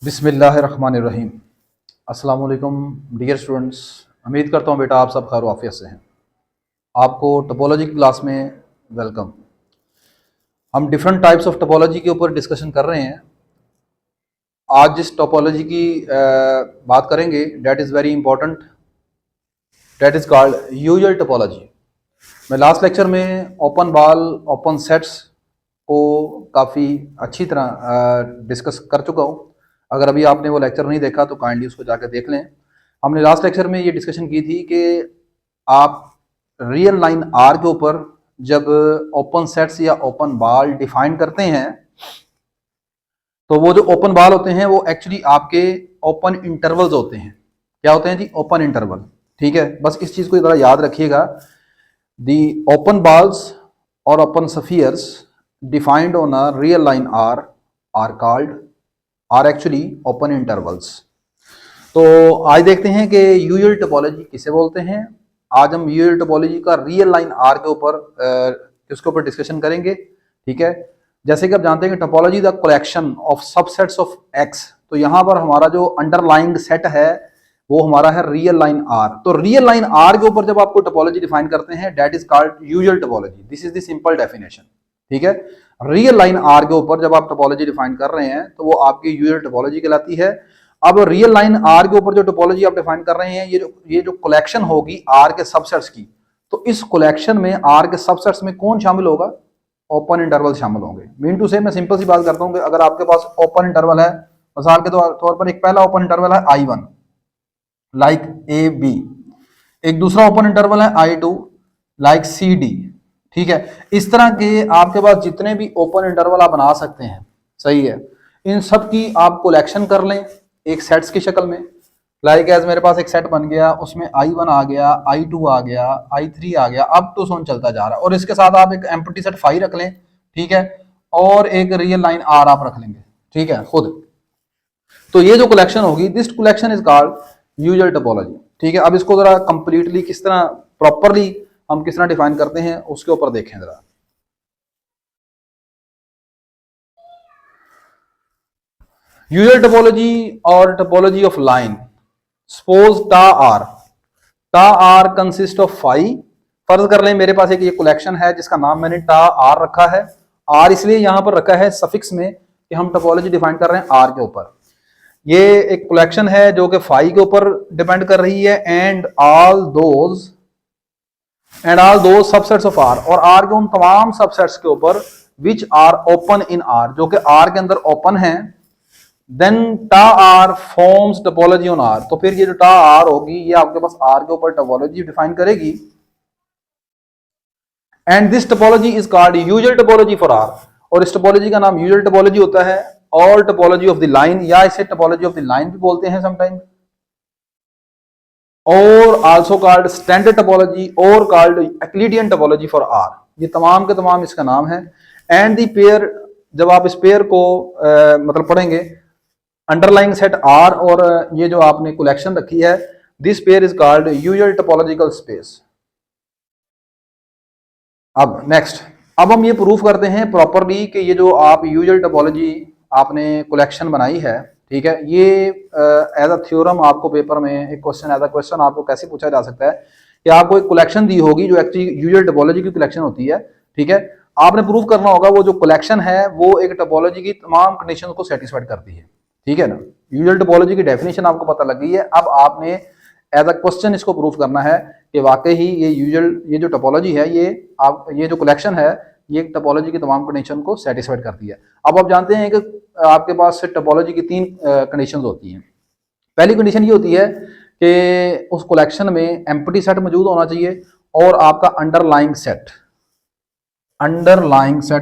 बिस्मिल्लाहिर्रहमानिर्रहीम। अस्सलाम वालेकुम डियर स्टूडेंट्स। उम्मीद करता हूँ बेटा आप सब खैर आफियत से हैं। आपको टोपोलॉजी की क्लास में वेलकम। हम डिफरेंट टाइप्स ऑफ टोपोलॉजी के ऊपर डिस्कशन कर रहे हैं। आज जिस टोपोलॉजी की बात करेंगे that is very important, that is called usual topology. मैं लास्ट लेक्चर में ओपन बॉल ओपन सेट्स को काफ़ी अच्छी तरह डिस्कस कर चुका हूँ। अगर अभी आपने वो लेक्चर नहीं देखा तो काइंडली उसको जाकर देख लें। हमने लास्ट लेक्चर में ये डिस्कशन की थी कि आप रियल लाइन आर के ऊपर जब ओपन सेट्स या ओपन बॉल डिफाइन करते हैं तो वो जो ओपन बॉल होते हैं वो एक्चुअली आपके ओपन इंटरवल्स होते हैं। क्या होते हैं जी? Open interval. ठीक है, बस इस चीज़ को ज़रा याद रखिएगा। दी ओपन बॉल्स और open spheres defined on a real line are called are actually open intervals. तो आज देखते हैं कि यूजुअल टोपोलॉजी किसे बोलते हैं। आज हम यूजुअल टोपोलॉजी का रियल लाइन आर के ऊपर इसके ऊपर डिस्कशन करेंगे। ठीक है, जैसे कि आप जानते हैं कि topology the collection of subsets of x. तो यहाँ पर हमारा जो अंडरलाइंग सेट है वो हमारा है रियल लाइन आर। तो रियल लाइन आर के ऊपर जब आपको टोपोलॉजी डिफाइन करते हैं that is called usual topology. This is the simple definition. ठीक है, रियल लाइन आर के ऊपर जब आप टोपोलॉजी डिफाइन कर रहे हैं तो वो आपकी यूजुअल टोपोलॉजी कहलाती है। अब रियल लाइन आर के ऊपर जो टोपोलॉजी आप डिफाइन कर रहे हैं ये जो कलेक्शन होगी आर के सबसेट्स की, तो इस कलेक्शन में आर के सबसेट्स में कौन शामिल होगा? ओपन इंटरवल शामिल होंगे। मीन टू से मैं सिंपल सी बात करता हूं कि अगर आपके पास ओपन इंटरवल है, मिसाल के तौर पर एक पहला ओपन इंटरवल है I1 लाइक ए बी, एक दूसरा ओपन इंटरवल है I2 लाइक सी डी। ठीक है, इस तरह के आपके पास जितने भी ओपन इंटरवल आप बना सकते हैं, सही है, इन सब की आप कलेक्शन कर लें एक सेट्स की शक्ल में। लाइक एज मेरे पास एक सेट बन गया, उसमें I1 आ गया, I2 आ गया, I3 आ गया, अब तो सोन चलता जा रहा है। और इसके साथ आप एक एम्प्टी सेट फाई रख लें, ठीक है, और एक रियल लाइन आर आप रख लेंगे, ठीक है, खुद। तो ये जो कलेक्शन होगी this collection is called usual topology. ठीक है, अब इसको जरा कंप्लीटली किस तरह प्रॉपरली हम किस तरह डिफाइन करते हैं उसके ऊपर देखें जरा। यूजुअल टोपोलॉजी और टोपोलॉजी ऑफ लाइन। सपोज टा आर कंसिस्ट ऑफ फाई। फर्ज कर लें मेरे पास एक ये कलेक्शन है जिसका नाम मैंने टा आर रखा है। आर इसलिए यहां पर रखा है सफिक्स में कि हम टोपोलॉजी डिफाइन कर रहे हैं आर के ऊपर। ये एक कलेक्शन है जो कि फाई के ऊपर डिपेंड कर रही है and all those subsets of R, और आर के उन तमाम सबसेट्स के ऊपर which are open in R, जो कि आर के अंदर ओपन है। Then tau R forms topology on R. तो फिर ये जो टा आर होगी ये आपके पास आर के ऊपर टोपोलॉजी डिफाइन करेगी and this topology is called usual topology for R. और इस टोपोलॉजी का नाम यूजुअल टोपोलॉजी होता है। और टोपोलॉजी ऑफ द लाइन, या इसे टोपोलॉजी ऑफ द लाइन भी बोलते हैं समटाइम, और आल्सो कॉल्ड स्टैंडर्ड टोपोलॉजी और called Euclidean topology for R. ये तमाम के तमाम इसका नाम है। एंड दी पेयर, जब आप इस पेयर को मतलब पढ़ेंगे अंडरलाइंग सेट आर और ये जो आपने कलेक्शन रखी है, this pair is called usual topological space. अब नेक्स्ट, अब हम ये प्रूफ करते हैं प्रॉपरली कि ये जो आप यूजुअल टोपोलॉजी आपने कलेक्शन बनाई है, ठीक है, ये एज अ थ्योरम आपको पेपर में एक क्वेश्चन एज अ क्वेश्चन आपको कैसे पूछा जा सकता है कि आपको एक कलेक्शन दी होगी जो एक्चुअली यूजुअल टोपोलॉजी की कलेक्शन होती है। ठीक है, आपने प्रूफ करना होगा वो जो कलेक्शन है वो एक टोपोलॉजी की तमाम कंडीशन को सेटिस्फाइड करती है। ठीक है ना, यूजुअल टोपोलॉजी की डेफिनेशन आपको पता लग गई है। अब आपने एज अ क्वेश्चन इसको प्रूफ करना है कि वाकई ही ये जो टोपोलॉजी है ये जो कलेक्शन है ये टोपोलॉजी की तमाम कंडीशन को सेटिस्फाइड करती है। अब आप जानते हैं कि आपके पास टोपोलॉजी की तीन कंडीशंस होती हैं। पहली कंडीशन ये होती है कि उस कलेक्शन में एम्प्टी सेट मौजूद होना चाहिए और आपका अंडरलाइंग सेट,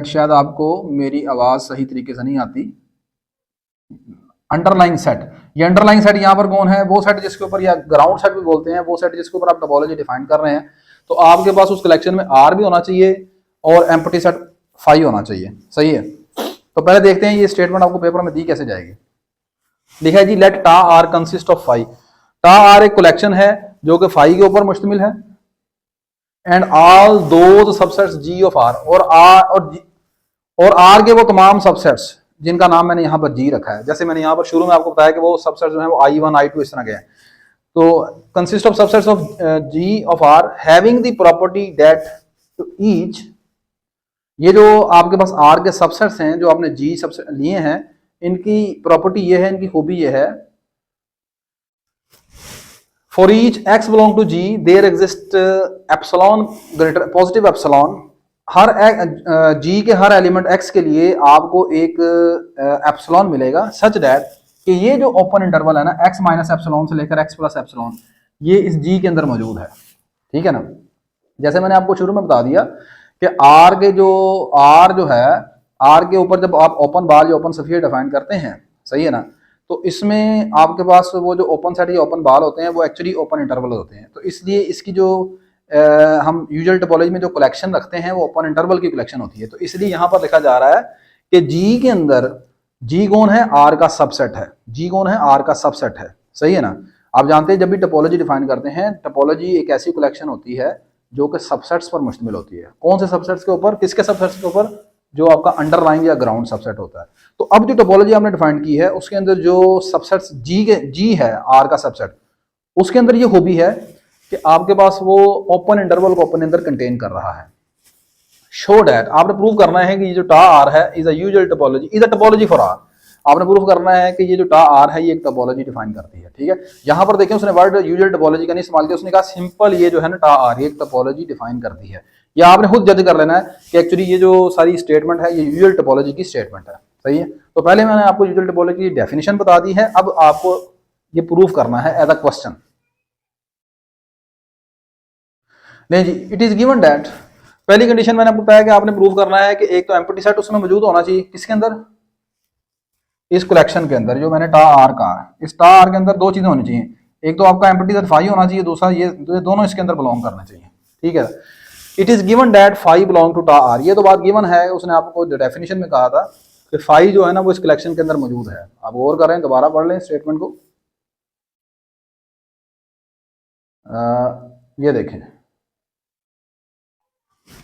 शायद आपको मेरी आवाज सही तरीके से नहीं आती। अंडरलाइंग सेट, ये अंडरलाइंग सेट यहाँ पर कौन है? वो सेट जिसके ऊपर, या ग्राउंड सेट भी बोलते हैं, वो सेट जिसके ऊपर आप टोपोलॉजी डिफाइन कर रहे हैं। तो आपके पास उस कलेक्शन में आर भी होना चाहिए और एम्प्टी सेट फाई होना चाहिए। सही है, तो पहले देखते हैं ये स्टेटमेंट आपको पेपर में दी कैसे जाएगी। लिखा है जी, let tau R consist of phi. Tau R एक कलेक्शन है जो कि फाई के ऊपर मुश्तमिल है and all those subsets G of R, और आर के वो तमाम सबसेट्स जिनका नाम मैंने यहाँ पर जी रखा है। जैसे मैंने यहाँ पर शुरू में आपको बताया कि वो सबसेट जो है वो I1 I2 इस तरह के हैं। तो consist of subsets of G of R having the property that to each, ये जो आपके पास आर के सबसेट्स हैं जो आपने जी सबसेट लिए हैं, इनकी प्रॉपर्टी ये है, इनकी खूबी ये है, for each x belong to G there exist epsilon greater positive epsilon, हर जी के हर एलिमेंट एक्स के लिए आपको एक एप्सिलॉन मिलेगा सच दैट कि ये जो ओपन इंटरवल है ना एक्स माइनस एप्सिलॉन से लेकर एक्स प्लस एप्सिलॉन, ये इस जी के अंदर मौजूद है। ठीक है ना। जैसे मैंने आपको शुरू में बता दिया कि आर जो है आर के ऊपर जब आप ओपन बार या ओपन स्फीयर डिफाइन करते हैं, सही है ना, तो इसमें आपके पास वो जो ओपन सेट या ओपन बाल होते हैं वो एक्चुअली ओपन इंटरवल होते हैं। तो इसलिए इसकी जो हम यूजुअल टोपोलॉजी में जो कलेक्शन रखते हैं वो ओपन इंटरवल की कलेक्शन होती है। तो इसलिए यहाँ पर लिखा जा रहा है कि जी के अंदर जी कौन है, आर का सबसेट है। जी कौन है, आर का सबसेट है, सही है ना। आप जानते हैं जब भी टोपोलॉजी डिफाइन करते हैं, टोपोलॉजी एक ऐसी कलेक्शन होती है जो कि सबसेट्स पर मुश्तमिल होती है। कौन से सबसेट्स के ऊपर, किसके सबसेट्स के ऊपर, जो आपका अंडरलाइन या ग्राउंड सबसेट होता है। तो अब जो टोपोलॉजी हमने डिफाइन की है उसके अंदर जो सबसेट्स जी है आर का सबसेट, उसके अंदर ये खूबी है कि आपके पास वो ओपन इंटरवल को अपने अंदर कंटेन कर रहा है। शो डैट, आपने प्रूव करना है कि ये जो टा आर है is a usual topology, is a topology for R. आपने प्रूव करना है कि ये जो टा आर है ये एक टोपोलॉजी डिफाइन करती है। ठीक है, यहां पर देखें उसने वर्ड यूजुअल टोपोलॉजी का नहीं इस्तेमाल किया, उसने कहा सिंपल ये जो है ना टा आर ये एक टोपोलॉजी डिफाइन करती है। या आपने खुद जज कर लेना है कि एक्चुअली ये जो सारी स्टेटमेंट है ये यूजुअल टोपोलॉजी की स्टेटमेंट है। सही है, तो पहले मैंने आपको यूजुअल टोपोलॉजी की डेफिनेशन बता दी है, अब आपको ये प्रूव करना है एज अ क्वेश्चन। नहीं जी, इट इज गिवन दैट, पहली कंडीशन मैंने आपको बताया कि आपने प्रूव करना है कि एक तो एम्प्टी सेट उसमें मौजूद होना चाहिए, किसके अंदर, इस कलेक्शन के अंदर जो मैंने टा आर का, इस टा आर के अंदर दो चीजें होनी चाहिए, एक तो आपका एम्प्टी सेट फाई होना चाहिए, दूसरा ये दोनों इसके अंदर बिलोंग करना चाहिए। ठीक है, it is given that phi belong to tau R, ये तो बात गिवन है, उसने आपको डेफिनेशन में कहा था कि फाई जो है ना वो इस कलेक्शन के अंदर मौजूद है। आप गौर करें, दोबारा पढ़ लें स्टेटमेंट को। ये देखें,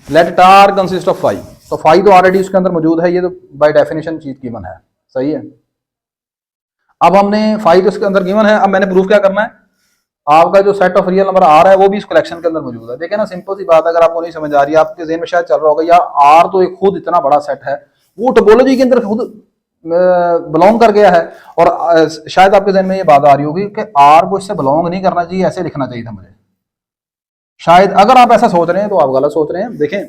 let tau R consist of five, तो फाइव तो ऑलरेडी उसके अंदर मौजूद है, ये तो बाय डेफिनेशन चीज गिवन है। सही है, अब हमने फाइव तो इसके अंदर गिवन है, अब मैंने प्रूफ क्या करना है, आपका जो set of real number R है वो भी इस कलेक्शन के अंदर मौजूद है। देखें ना, सिंपल सी बात है, अगर आपको नहीं समझ आ रही है, आपके जेहन में शायद चल रहा होगा यार आर तो एक खुद इतना बड़ा सेट है, वो टोपोलॉजी के अंदर खुद बिलोंग कर गया है, और शायद आपके जेहन में ये बात आ रही होगी कि आर को इससे बिलोंग नहीं करना चाहिए, ऐसे लिखना चाहिए था मुझे। शायद अगर आप ऐसा सोच रहे हैं तो आप गलत सोच रहे हैं। देखें,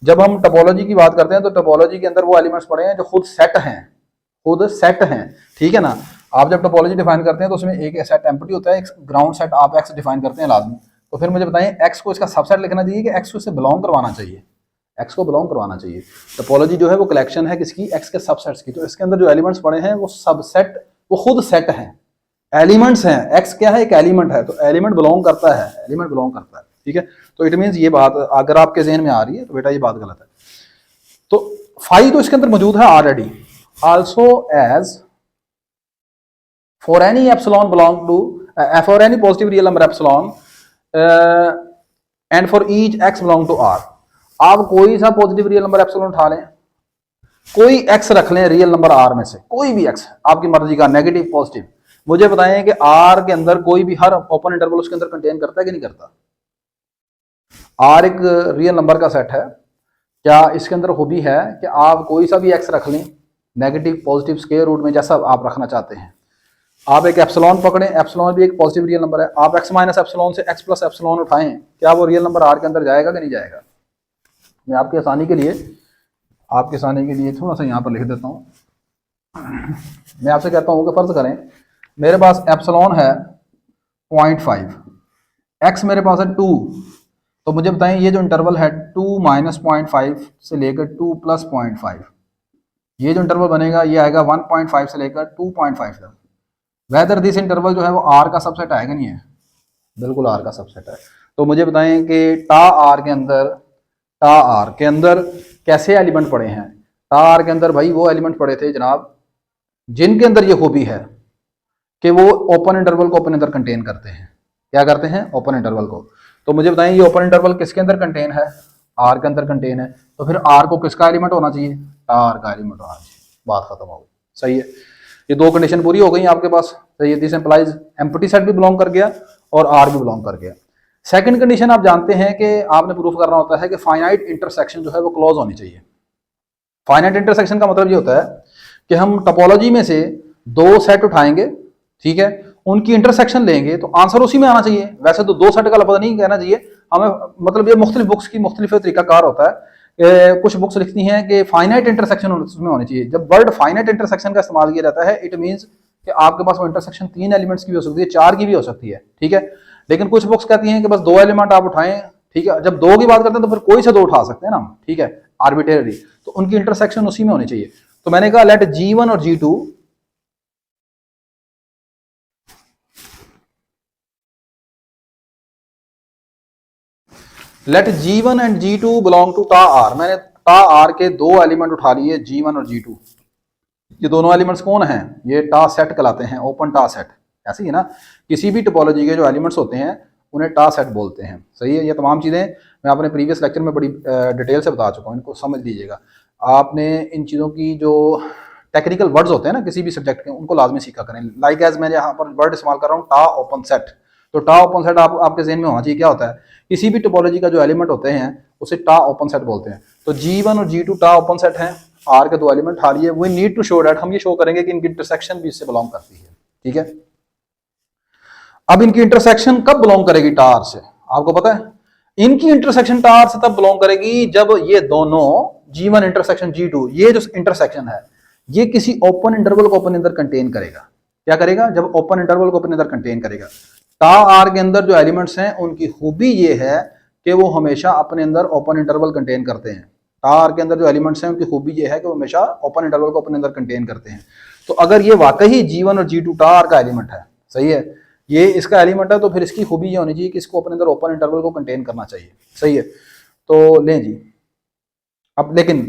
जब हम टोपोलॉजी की बात करते हैं तो टोपोलॉजी के अंदर वो एलिमेंट्स पड़े हैं जो खुद सेट हैं, खुद सेट हैं। ठीक है ना, आप जब टोपोलॉजी डिफाइन करते हैं तो उसमें एक सेट एम्प्टी होता है, एक ग्राउंड सेट आप एक्स डिफाइन करते हैं लाजमी। तो फिर मुझे बताएं एक्स को इसका सबसेट लिखना चाहिए कि एक्स को इससे बिलोंग करवाना चाहिए, एक्स को बिलोंग करवाना चाहिए। टोपोलॉजी जो है वो कलेक्शन है किसकी, एक्स के सबसेट्स की। तो इसके अंदर जो एलिमेंट्स पड़े हैं वो सबसेट, वो खुद सेट हैं, एलिमेंट्स हैं। एक्स क्या है, एक एलिमेंट है, तो एलिमेंट बिलोंग करता है, एलिमेंट बिलोंग करता है। ठीक है, तो इट मीन्स ये बात अगर आपके जहन में आ रही है तो बेटा ये बात गलत है। तो फाइव तो इसके अंदर मौजूद है already, also as for any epsilon belong to for any positive real number epsilon and for each x belong to R. आप कोई सा पॉजिटिव रियल नंबर एप्सिलॉन उठा लें, कोई एक्स रख लें रियल नंबर आर में से, कोई भी एक्स आपकी मर्जी का, नेगेटिव पॉजिटिव। मुझे बताएं कि आर के अंदर कोई भी हर ओपन इंटरवल उसके अंदर कंटेन करता है कि नहीं करता। आर एक रियल नंबर का सेट है, क्या इसके अंदर खूबी है कि आप कोई सा भी एक्स रख लें, नेगेटिव पॉजिटिव स्क्वायर रूट में जैसा आप रखना चाहते हैं। आप एक एप्सिलॉन पकड़ें, एप्सिलॉन भी एक पॉजिटिव रियल नंबर है, आप एक्स माइनस एप्सिलॉन से एक्स प्लस एप्सिलॉन उठाएं, क्या वो रियल नंबर आर के अंदर जाएगा कि नहीं जाएगा। मैं आपकी आसानी के लिए थोड़ा सा यहाँ पर लिख देता हूँ। मैं आपसे कहता हूँ कि फर्ज करें मेरे पास एप्सिलॉन है 0.5, एक्स मेरे पास है 2, तो मुझे बताएं ये जो इंटरवल है 2 माइनस 0.5 से लेकर 2 प्लस 0.5, ये जो इंटरवल बनेगा ये आएगा 1.5 से लेकर 2.5 तक। वेदर दिस इंटरवल जो है वो आर का सबसेट आएगा नहीं है, बिल्कुल आर का सबसेट है। तो मुझे बताएं कि टा आर के अंदर कैसे एलिमेंट पड़े हैं। टा आर के अंदर भाई वो एलिमेंट पड़े थे जनाब जिनके अंदर ये खूबी है कि वो ओपन इंटरवल को अपने अंदर कंटेन करते हैं। क्या करते हैं, ओपन इंटरवल को। तो मुझे बताएं ये ओपन इंटरवल किसके अंदर कंटेन है, आर के अंदर कंटेन है, तो फिर आर को किसका एलिमेंट होना चाहिए, आर का एलिमेंट होना चाहिए। बात खत्म हो गई। सही है, ये दो कंडीशन पूरी हो गई आपके पास। सही है, दिस एम्प्लाइज एम्प्टी सेट भी बिलोंग कर गया और आर भी बिलोंग कर गया। सेकंड कंडीशन आप जानते हैं कि आपने प्रूफ करना होता है कि फाइनाइट इंटरसेक्शन जो है वो क्लोज होनी चाहिए। फाइनाइट इंटरसेक्शन का मतलब ये होता है कि हम टोपोलॉजी में से दो सेट उठाएंगे, ठीक है, उनकी इंटरसेक्शन लेंगे तो आंसर उसी में आना चाहिए। वैसे तो दो सेट का लफ्ज़ नहीं कहना चाहिए हमें, मतलब ये मुख्तलिफ बुक्स की मुख्तलिफ तरीकाकार होता है। कुछ बुक्स लिखती हैं कि फाइनाइट इंटरसेक्शन उसमें होनी चाहिए। जब वर्ड फाइनाइट इंटरसेक्शन का इस्तेमाल किया जाता है इट मीन्स कि आपके पास वो इंटरसेक्शन 3 एलिमेंट्स की भी हो सकती है, 4 की भी हो सकती है, ठीक है। लेकिन कुछ बुक्स कहती हैं कि बस 2 एलिमेंट आप उठाएं, ठीक है। जब 2 की बात करते हैं तो फिर कोई से 2 उठा सकते हैं ना, ठीक है, आर्बिट्रेरी, तो उनकी इंटरसेक्शन उसी में होनी चाहिए। तो मैंने कहा लेट G1 और G2 let G1 and G2 belong to tau R. मैंने टा आर के 2 एलिमेंट उठा लिए, G1 और G2। ये दोनों एलिमेंट्स कौन हैं? ये टा सेट कहलाते हैं, ओपन टा सेट। ऐसे ही ना, किसी भी टोपोलॉजी के जो एलिमेंट्स होते हैं उन्हें टा सेट बोलते हैं। सही है, ये तमाम चीज़ें मैं अपने प्रीवियस लेक्चर में बड़ी डिटेल से बता चुका हूँ, इनको समझ लीजिएगा। आपने इन चीज़ों की जो टेक्निकल वर्ड्स होते हैं ना किसी भी सब्जेक्ट के, उनको लाजमी सीखा करें। लाइक एज मैं यहाँ पर वर्ड इस्तेमाल कर रहा हूँ टा ओपन सेट, तो टा ओपन सेट आपके जहन में होना चाहिए क्या होता है। किसी भी टोपोलॉजी का जो एलिमेंट होते हैं उसे टा ओपन सेट बोलते हैं। तो G1 और G2 टा ओपन सेट हैं, आर के 2 एलिमेंट आ रही है। We need to show that, हम ये शो करेंगे कि इनकी इंटरसेक्शन भी इससे बिलोंग करती है, ठीक है। अब इनकी इंटरसेक्शन कब बिलोंग करेगी टा आर से, आपको पता है? इनकी इंटरसेक्शन टा आर से तब बिलोंग करेगी जब ये दोनों G1 इंटरसेक्शन G2, ये जो इंटरसेक्शन है ये किसी ओपन इंटरवल को अपने अंदर कंटेन करेगा। क्या करेगा? जब ओपन इंटरवल को अपने अंदर कंटेन करेगा। टा आर के अंदर जो एलिमेंट्स हैं उनकी खूबी ये है कि वो हमेशा अपने अंदर ओपन इंटरवल कंटेन करते हैं। टा आर के अंदर जो एलिमेंट्स हैं उनकी खूबी ये है कि वो हमेशा ओपन इंटरवल को अपने अंदर कंटेन करते हैं। तो अगर ये वाकई G1 और G2 टा आर का एलिमेंट है, सही है, ये इसका एलिमेंट है, तो फिर इसकी खूबी ये होनी चाहिए कि इसको अपने अंदर ओपन इंटरवल को कंटेन करना चाहिए। सही है, तो लें जी। अब लेकिन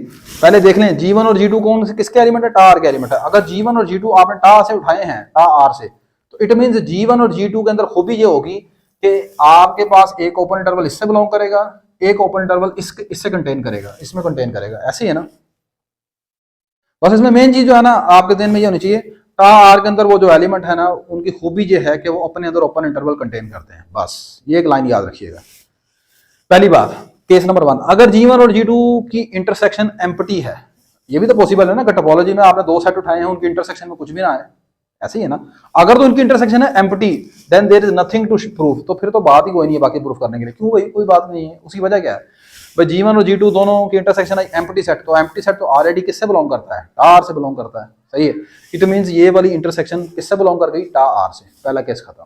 पहले देख लें G1 और G2 कौन से किसके एलिमेंट है? टा आर के एलिमेंट है। अगर G1 और G2 आपने टा से उठाए हैं, टा आर से, तो इट मींस G1 और G2 के अंदर खूबी ये होगी कि आपके पास एक ओपन इंटरवल इससे बिलोंग करेगा, एक ओपन इंटरवल इससे कंटेन करेगा, इसमें कंटेन करेगा। ऐसे ही है ना, बस इसमें मेन चीज जो है ना आपके दिन में ये होनी चाहिए, टा आर के अंदर वो जो एलिमेंट है ना उनकी खूबी ये है कि वो अपने अंदर ओपन इंटरवल कंटेन करते हैं। बस ये एक लाइन याद रखिएगा। पहली बात, केस नंबर 1, अगर G1 और G2 की इंटरसेक्शन एम्प्टी है, ये भी तो पॉसिबल है ना कि टोपोलॉजी में आपने 2 सेट उठाए हैं उनकी इंटरसेक्शन में कुछ भी ना है। ऐसे ही है ना, अगर तो उनकी इंटरसेक्शन है empty then there is nothing to proof, तो फिर तो बात ही कोई नहीं है बाकी प्रूफ करने के लिए। क्यों भाई? कोई बात नहीं है। उसकी वजह क्या है भाई? G1 और G2 दोनों की इंटरसेक्शन है एम्प्टी सेट, तो एम्प्टी सेट तो ऑलरेडी किससे बिलोंग करता है? टा आर से बिलोंग करता है। सही है, इट मींस ये वाली इंटरसेक्शन किससे बिलोंग कर गई? टा आर से। पहला केस खत्म।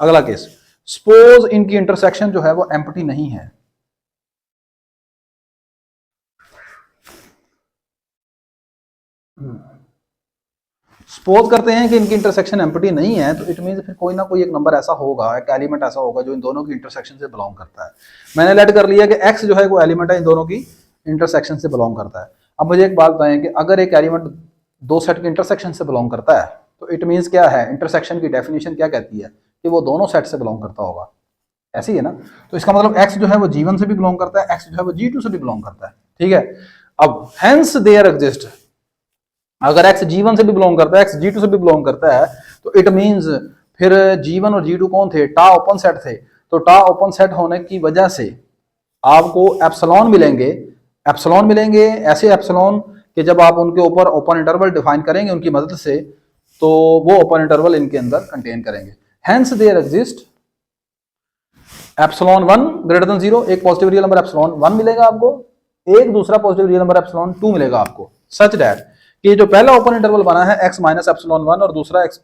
अगला केस, सपोज इनकी इंटरसेक्शन जो है वो एम्प्टी नहीं है। सपोज करते हैं कि इनकी इंटरसेक्शन एम्प्टी नहीं है, तो इट मींस फिर कोई ना कोई एक नंबर ऐसा होगा, एक एलिमेंट ऐसा होगा जो इन दोनों की इंटरसेक्शन से बिलोंग करता है। मैंने लेट कर लिया कि x जो है वो एलिमेंट है इन दोनों की इंटरसेक्शन से बिलोंग करता है। अब मुझे एक बात बताएं कि अगर एक एलिमेंट 2 सेट की इंटरसेक्शन से बिलोंग करता है तो इट मीन्स क्या है? इंटरसेक्शन की डेफिनेशन क्या कहती है कि वो दोनों सेट से बिलोंग करता होगा। ऐसी है ना, तो इसका मतलब x जो है वो G1 से भी बिलोंग करता है, x जो है वो G2 से भी बिलोंग करता है, ठीक है। अब हेंस देयर एग्जिस्ट, अगर x G1 से भी बिलोंग करता है, x G2 से भी बिलोंग करता है, तो इट मींस फिर G1 और G2 कौन थे? टा ओपन सेट थे। तो टा ओपन सेट होने की वजह से आपको एप्सिलॉन मिलेंगे। एप्सिलॉन मिलेंगे ऐसे एप्सिलॉन कि जब आप उनके ऊपर ओपन इंटरवल डिफाइन करेंगे उनकी मदद से, तो वो ओपन इंटरवल इनके अंदर कंटेन करेंगे। Hence there exist epsilon 1 greater than 0, एक पॉजिटिव रियल नंबर एप्सिलॉन 1 मिलेगा आपको, एक दूसरा पॉजिटिव रियल नंबर एप्सिलॉन 2 मिलेगा आपको, सच दैट कि जो पहला ओपन इंटरवल बना है x माइनस एप्सिलॉन 1 और दूसरा x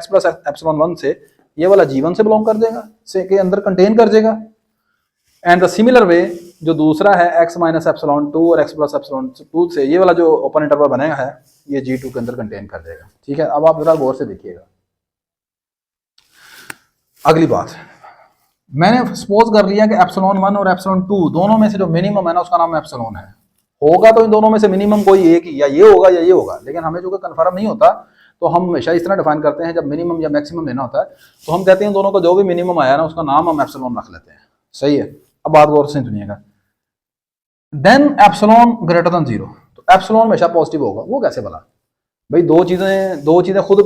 प्लस एप्सिलॉन 1 से, ये वाला G1 से बिलोंग कर देगा, से के अंदर कंटेन कर देगा। एंड द सिमिलर वे जो दूसरा है x माइनस एप्सिलॉन 2 और x प्लस एप्सिलॉन 2 से, ये वाला जो ओपन इंटरवल बनेगा है ये G2 के अंदर कंटेन कर देगा, ठीक है। अब आप जरा गौर से देखिएगा। अगली बात, मैंने सपोज कर लिया कि एप्सिलॉन 1 और एप्सिलॉन 2 दोनों में से जो मिनिमम है ना उसका नाम एप्सिलॉन है। होगा तो इन दोनों में से मिनिमम कोई एक ही, या ये होगा या ये होगा, लेकिन हमें जो कंफर्म नहीं होता तो हम हमेशा इस तरह डिफाइन करते हैं, जब मिनिमम या मैक्सिमम लेना होता है तो हम कहते हैं दोनों का जो भी मिनिमम आया ना उसका नाम हम एप्सिलॉन रख लेते हैं। सही है, अब बात गौर से सुनिएगा। देन एप्सिलॉन ग्रेटर देन 0, तो तो एप्सिलॉन हमेशा पॉजिटिव होगा। वो कैसे भला भाई? दो चीज़ें खुद,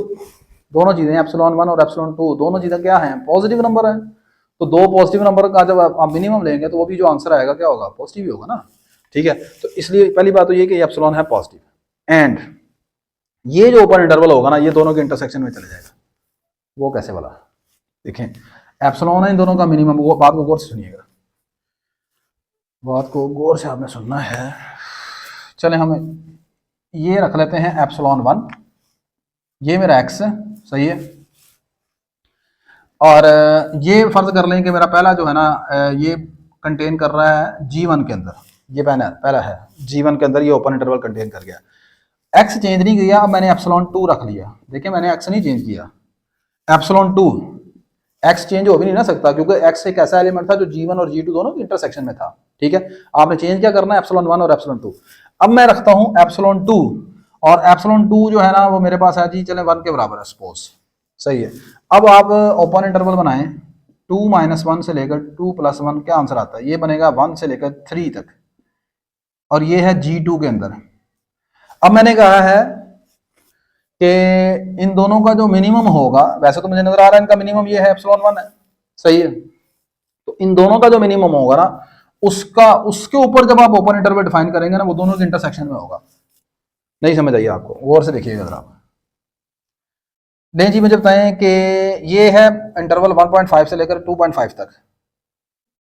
दोनों चीज़ें एप्सिलॉन 1 और एप्सिलॉन 2 दोनों चीज़ें क्या हैं? पॉजिटिव नंबर है। तो दो पॉजिटिव नंबर का जब आप मिनिमम लेंगे तो वो भी जो आंसर आएगा क्या होगा? पॉजिटिव ही होगा ना। ठीक है, तो इसलिए पहली बात तो ये कि एप्सिलॉन है पॉजिटिव। एंड ये जो ओपन इंटरवल होगा ना, ये दोनों के इंटरसेक्शन में चले जाएगा। वो कैसे भला? देखें, एप्सिलॉन है इन दोनों का मिनिमम। वो बात को गौर से सुनिएगा, बात को गौर से आपने सुनना है। चले हम ये रख लेते हैं एप्सिलॉन 1, ये मेरा एक्स है, सही है। और ये फर्ज कर लें कि मेरा पहला जो है ना, ये कंटेन कर रहा है G1 के अंदर। ये पहला है G1 के अंदर, ये ओपन इंटरवल कंटेन कर गया। एक्स चेंज नहीं किया, अब मैंने एप्सिलॉन 2 रख लिया। देखिए, मैंने एक्स नहीं चेंज किया, एप्सिलॉन 2। एक्स चेंज हो भी नहीं ना सकता, क्योंकि एक्स एक ऐसा एलिमेंट था जो G1 और G2 दोनों के इंटरसेक्शन में था। ठीक है, आपने चेंज क्या करना है? एप्सिलॉन 1 और एप्सिलॉन 2। अब मैं रखता हूं एप्सिलॉन 2, और एप्सिलॉन 2 जो है ना, वो मेरे पास है जी, चले 1 के बराबर है सपोज, सही है। अब आप ओपन इंटरवल बनाएं, 2 - 1 से लेकर 2 + 1, क्या आंसर आता है? ये बनेगा 1 से लेकर 3 तक, और ये है G2 के अंदर। अब मैंने कहा है कि इन दोनों का जो मिनिमम होगा, वैसे तो मुझे नजर आ रहा है इनका मिनिमम ये है, एप्सिलॉन 1 है, सही है। तो इन दोनों का जो मिनिमम होगा ना, उसके ऊपर जब आप ओपन इंटरवल डिफाइन करेंगे ना, वो दोनों के इंटरसेक्शन में होगा। नहीं समझ आइए आपको? गौर से देखिएगा जरा आप। नहीं जी, मुझे बताएं कि ये है इंटरवल 1.5 से लेकर 2.5 तक,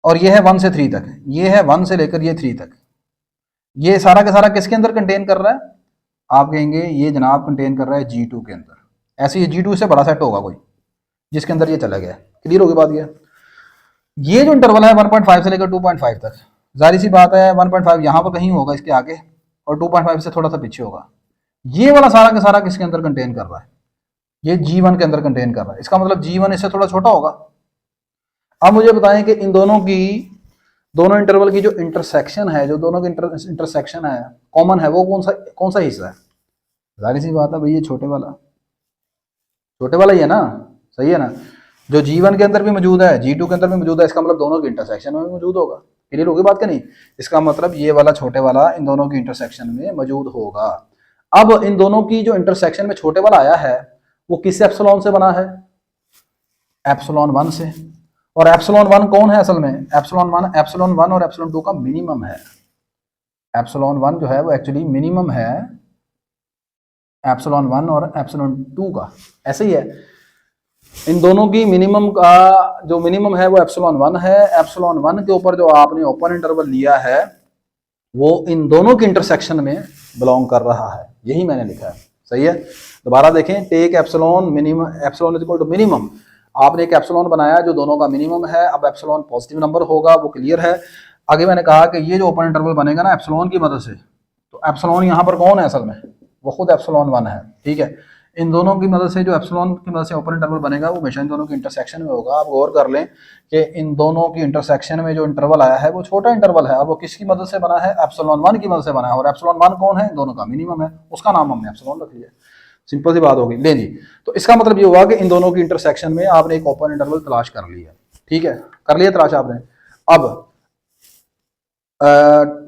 और ये है 1 से 3 तक। ये है 1 से लेकर ये 3 तक। ये सारा का सारा किसके अंदर कंटेन कर रहा है? आप कहेंगे ये जनाब कंटेन कर रहा है G2 के अंदर। ऐसे ये G2 से बड़ा सेट होगा कोई, जिसके अंदर ये चला गया। क्लियर होगी बात? ये जो इंटरवल है 1.5 से लेकर 2.5 तक, जाहिर सी बात है 1.5 यहाँ पर कहीं होगा इसके आगे, और 2.5 से थोड़ा सा पीछे होगा। ये वाला सारा का सारा किसके अंदर कंटेन कर रहा है? ये G1 के अंदर कंटेन कर रहा है। इसका मतलब G1 इससे थोड़ा छोटा होगा। अब मुझे बताएं कि इन दोनों इंटरवल की जो इंटरसेक्शन है, जो दोनों की इंटरसेक्शन है, कॉमन है, वो कौन सा हिस्सा है? जाहिर सी बात है भाई, ये छोटे वाला ही है ना, सही है ना। जो G1 के अंदर भी मौजूद है, G2 के अंदर भी मौजूद है, इसका मतलब दोनों की इंटरसेक्शन में मौजूद होगा। क्लियर होगी बात? क्या नहीं? इसका मतलब ये वाला छोटे वाला इन दोनों की इंटरसेक्शन में मौजूद होगा। अब इन दोनों की जो इंटरसेक्शन में छोटे वाला आया है, वो किस एप्सिलॉन से बना है? एप्सिलॉन 1 से। और एप्सिलॉन 1 कौन है असल में? एप्सिलॉन 1 और एप्सिलॉन 2 का मिनिमम है। एप्सिलॉन 1 जो है वो एक्चुअली मिनिमम है एप्सिलॉन 1 और एप्सिलॉन 2 का। ऐसे ही है, इन दोनों की मिनिमम का जो मिनिमम है वो एप्सिलॉन 1 है। एप्सिलॉन 1 के ऊपर जो आपने ओपन इंटरवल लिया है, वो इन दोनों के इंटरसेक्शन में बिलोंग कर रहा है। यही मैंने लिखा है, सही है। दोबारा देखें, take epsilon minimum, epsilon is equal to minimum. आपने एक एप्सिलॉन बनाया जो दोनों का मिनिमम है। अब एप्सिलॉन पॉजिटिव नंबर होगा, वो क्लियर है। आगे मैंने कहा कि ये जो ओपन इंटरवल बनेगा ना एप्सिलॉन की मदद से, तो एप्सिलॉन यहाँ पर कौन है असल में? वो खुद एप्सिलॉन 1 है। ठीक है, इन दोनों की मदद से जो एप्सिलॉन की मदद से ओपन इंटरवल बनेगा, वो हमेशा इन दोनों के इंटरसेक्शन में होगा। आप गौर कर लें कि इन दोनों की इंटरसेक्शन में जो इंटरवल आया है वो छोटा इंटरवल है, और वो किसकी मदद से बना है? एप्सिलॉन 1 की मदद से बना है। और एप्सिलॉन 1 कौन है? इन दोनों का मिनिमम है, उसका नाम हमने एप्सिलॉन रख लिया। सिंपल सी बात होगी। ले जी, तो इसका मतलब ये हुआ कि इन दोनों की इंटरसेक्शन में आपने एक ओपन इंटरवल तलाश कर लिया। ठीक है, कर लिया तलाश आपने। अब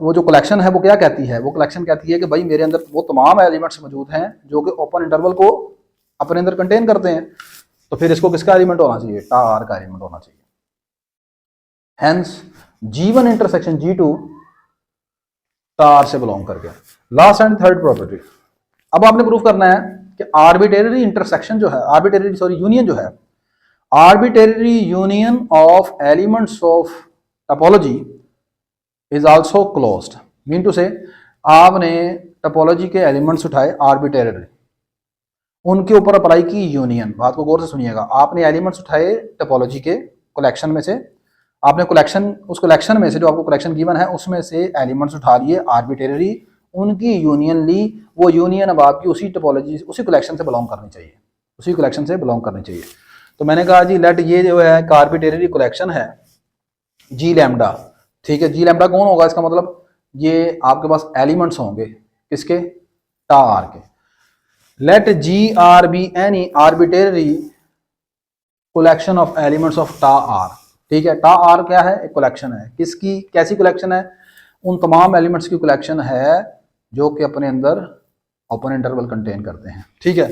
वो जो कलेक्शन है वो क्या कहती है? वो कलेक्शन कहती है कि भाई मेरे अंदर वो तमाम एलिमेंट्स मौजूद हैं जो कि ओपन इंटरवल को अपने अंदर कंटेन करते हैं। तो फिर इसको किसका एलिमेंट होना चाहिए? टार का एलिमेंट होना चाहिए। हेंस G1 इंटरसेक्शन G2 टार से बिलोंग कर गया। लास्ट एंड थर्ड प्रॉपर्टी, अब आपने प्रूफ करना है कि आर्बिट्रेरी इंटरसेक्शन जो है, यूनियन जो है, arbitrary union of elements of topology is also closed. Mean to say, आपने टोपोलॉजी के एलिमेंट्स उठाए आर्बिट्रेरी, उनके ऊपर अप्लाई की यूनियन। बात को गौर से सुनिएगा। आपने एलिमेंट्स उठाए टोपोलॉजी के कलेक्शन में से, आपने उस कलेक्शन में से जो आपको कलेक्शन गिवन है उसमें से एलिमेंट्स उठा लिए आर्बिट्रेरी, उनकी यूनियन ली। वो यूनियन अब आपकी उसी टोपोलॉजी, उसी कलेक्शन से बिलोंग करनी चाहिए, उसी कलेक्शन से बिलोंग करनी चाहिए। तो मैंने कहा जी लेट, ये जो है आर्बिट्रेरी कलेक्शन है जी लैम्डा। ठीक है, जी लैम्डा कौन होगा? इसका मतलब ये आपके पास एलिमेंट्स होंगे किसके? टार के। Let G R be any arbitrary collection of elements of tau R. ठीक है, टा आर क्या है? एक कलेक्शन है। किसकी? कैसी कलेक्शन है? उन तमाम एलिमेंट्स की कलेक्शन है जो कि अपने अंदर ओपन इंटरवल कंटेन करते हैं। ठीक है,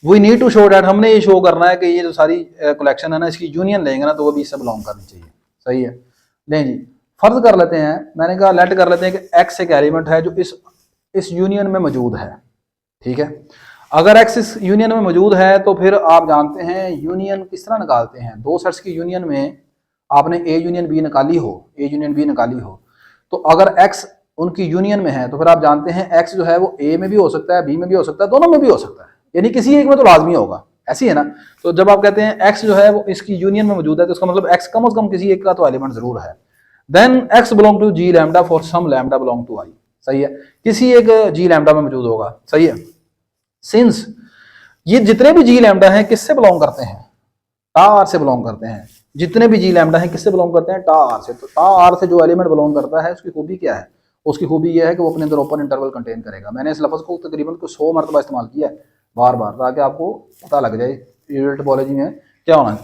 we need to show that, हमने ये शो करना है कि ये जो सारी कलेक्शन है ना, इसकी यूनियन लेंगे ना तो वो भी इससे बिलोंग करनी चाहिए। सही है, नहीं जी, फर्ज कर लेते हैं, मैंने कहा लेट कर लेते हैं कि एक्स एक एलिमेंट है जो इस यूनियन में मौजूद है। ठीक है, अगर एक्स इस यूनियन में मौजूद है तो फिर आप जानते हैं यूनियन किस तरह निकालते हैं। दो सेट्स की यूनियन में आपने ए यूनियन बी निकाली हो, ए यूनियन बी निकाली हो, तो अगर एक्स उनकी यूनियन में है तो फिर आप जानते हैं एक्स जो है वो ए में भी हो सकता है, बी में भी हो सकता है, दोनों में भी हो सकता है, यानी किसी एक में तो लाजमी होगा। ऐसी है ना, तो जब आप कहते हैं एक्स जो है वो इसकी यूनियन में मौजूद है तो इसका मतलब एक्स कम से कम किसी एक का तो एलिमेंट जरूर है। Then x belong to G lambda for some lambda belong to I. सही है, किसी एक जी लैम्डा में मौजूद होगा। सही है, सिंस ये जितने भी जी लैम्डा हैं किससे बिलोंग करते हैं, टा आर से बिलोंग करते हैं। जितने भी जी लैम्डा हैं किससे बिलोंग करते हैं, टा आर से। तो टा आर से जो एलिमेंट बिलोंग करता है उसकी खूबी क्या है, उसकी खूबी यह है कि वो अपने अंदर ओपन इंटरवल कंटेन करेगा। मैंने इस लफ्ज़ को तकरीबन को 100 मरतबा इस्तेमाल किया है बार बार, ताकि आपको पता लग जाए यूनिट टोपोलॉजी में क्या होना है।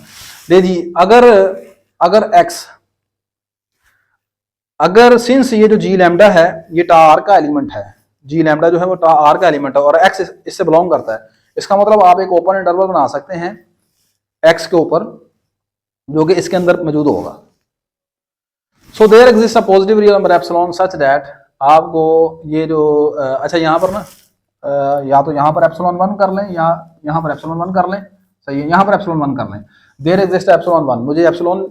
देखिए, अगर एक्स, अगर सिंस ये जो जी लैम्डा है ये टा आर का एलिमेंट है, जी लैम्डा जो है वो टा आर का एलिमेंट है और एक्स इससे बिलोंग करता है, इसका मतलब आप एक ओपन इंटरवल बना सकते हैं एक्स के ऊपर जो कि इसके अंदर मौजूद होगा। So there exist a positive real number epsilon such that, आपको ये जो अच्छा यहाँ पर ना या तो यहाँ पर एप्सिलॉन 1 कर लें या यहाँ पर एप्सिलॉन 1 कर लें। सही है, यहाँ पर एप्सिलॉन 1 कर लें। देयर एग्जिस्ट एप्सिलॉन 1, मुझे एप्सिलॉन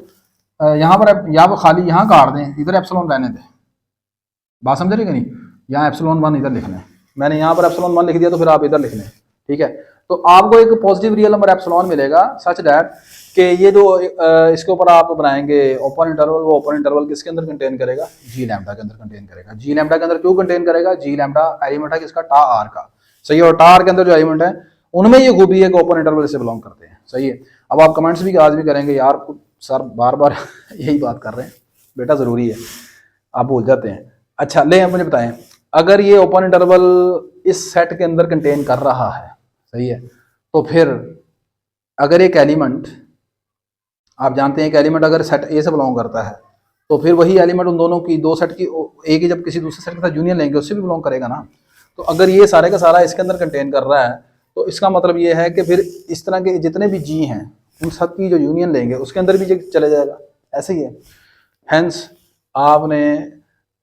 यहाँ पर खाली यहाँ काट दें, इधर एप्सिलॉन रहने दें। बात समझ रही कि नहीं, यहाँ एप्सिलॉन 1 इधर लिख लें, मैंने यहाँ पर एप्सिलॉन 1 लिख दिया तो फिर आप इधर लिख लें। ठीक है, तो आपको एक पॉजिटिव रियल नंबर एप्सिलॉन मिलेगा सच दैट कि ये जो इसके ऊपर आप बनाएंगे ओपन इंटरवल, वो ओपन इंटरवल किसके अंदर कंटेन करेगा, जी लैम्डा के अंदर कंटेन करेगा। जी लैम्डा के अंदर क्यों कंटेन करेगा, जी लैम्डा एलिमेंट है किसका, टा आर का। सही है, और टा आर के अंदर जो एलिमेंट है उनमें ये खूबी है कि ओपन इंटरवल से बिलोंग करते हैं। सही है, अब आप कमेंट्स भी आज भी करेंगे यार सर बार बार यही बात कर रहे हैं, बेटा ज़रूरी है, आप भूल जाते हैं। अच्छा ले, मुझे बताएं, अगर ये ओपन इंटरवल इस सेट के अंदर कंटेन कर रहा है, सही है, तो फिर अगर एक एलिमेंट, आप जानते हैं एक एलिमेंट अगर सेट ए से बिलोंग करता है तो फिर वही एलिमेंट उन दोनों की, दो सेट की ए की जब किसी दूसरे सेट के साथ यूनियन लेंगे उससे भी बिलोंग करेगा ना। तो अगर ये सारे का सारा इसके अंदर कंटेन कर रहा है तो इसका मतलब ये है कि फिर इस तरह के जितने भी जी हैं उन सब की जो यूनियन लेंगे उसके अंदर भी चले जाएगा। ऐसे ही है, हैंस आपने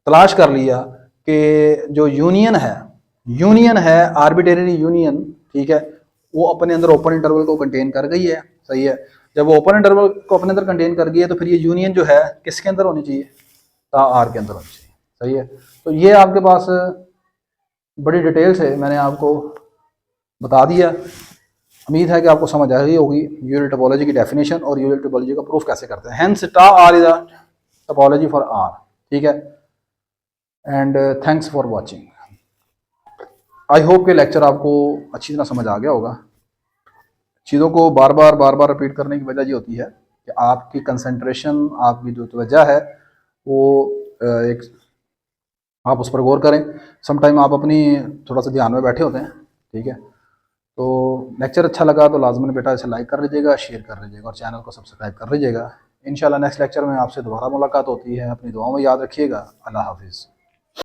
तलाश कर लिया कि जो यूनियन है आर्बिट्रेरी यूनियन, ठीक है, वो अपने अंदर ओपन इंटरवल को कंटेन कर गई है। सही है, जब वो ओपन इंटरवल को अपने अंदर कंटेन कर गई है तो फिर ये यूनियन जो है किसके अंदर होनी चाहिए, टा आर के अंदर होनी चाहिए। सही है, तो ये आपके पास बड़ी डिटेल से मैंने आपको बता दिया। उम्मीद है कि आपको समझ आ गई होगी यूनिट टोपोलॉजी की डेफिनेशन और यूनिट टोपोलॉजी का प्रूफ कैसे करते हैं। Hence tau R is a topology for R. ठीक है, and thanks for watching. I hope के लेक्चर आपको अच्छी तरह समझ आ गया होगा। चीज़ों को बार बार रिपीट करने की वजह ये होती है कि आपकी कंसंट्रेशन, आपकी जो तवज्जो है वो एक, आप उस पर गौर करें। समटाइम आप अपनी थोड़ा सा ध्यान में बैठे होते हैं। ठीक है, तो लेक्चर अच्छा लगा तो लाजमन बेटा इसे लाइक कर लीजिएगा, शेयर कर लीजिएगा और चैनल को सब्सक्राइब कर लीजिएगा। इंशाल्लाह नेक्स्ट लेक्चर में आपसे दोबारा मुलाकात होती है। अपनी दुआओं में याद रखिएगा। अल्लाह हाफिज़।